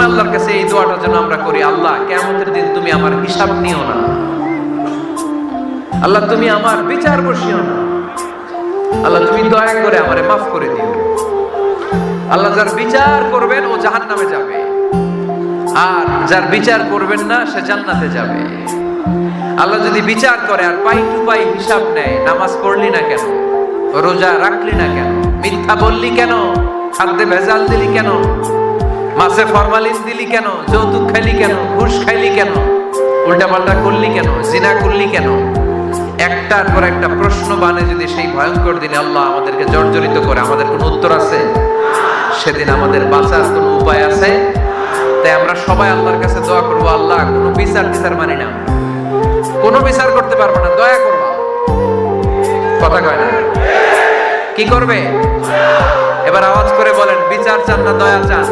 সবসময় আল্লাহর কাছে এই দোয়াটা যেন আমরা করি, আল্লাহ কিয়ামতের দিন তুমি আমার হিসাব নিও না, আল্লাহ তুমি আমার বিচার বসিও না, আল্লাহ তুমি দয়া করে আমারে মাফ করে দিও। আল্লাহ যার বিচার করবেন ও জাহান্নামে যাবে, আর যার বিচার করবেন না সে জান্নাতে যাবে। আল্লাহ যদি বিচার করে আর পাই টু পাই হিসাব নেয়, নামাজ পড়লি না কেন, রোজা রাখলি না কেন, মিথ্যা বললি কেন, খাদ্যে ভেজাল দিলি কেন, মাছে ফরমালিন দিলি কেন, যৌতুক খাইলি কেন, ঘুষ খাইলি কেন, উল্টাপাল্টা করলি কেন, জিনা করলি কেন, একটার পর একটা প্রশ্ন বানে যদি সেই ভয়ঙ্কর দিনে আল্লাহ আমাদেরকে জর্জরিত করে, আমাদের কোনো উত্তর আছে? সেদিন আমাদের বাঁচার কোনো উপায় আছে? তাই আমরা সবাই আল্লাহর কাছে দোয়া করবো, আল্লাহ কোনো বিচার মানি না, কোনো বিচার করতে পারবো না, দয়া করবো। কথা কয় না? কি করবে? এবার আওয়াজ করে বলেন, বিচার চান না দয়া চান?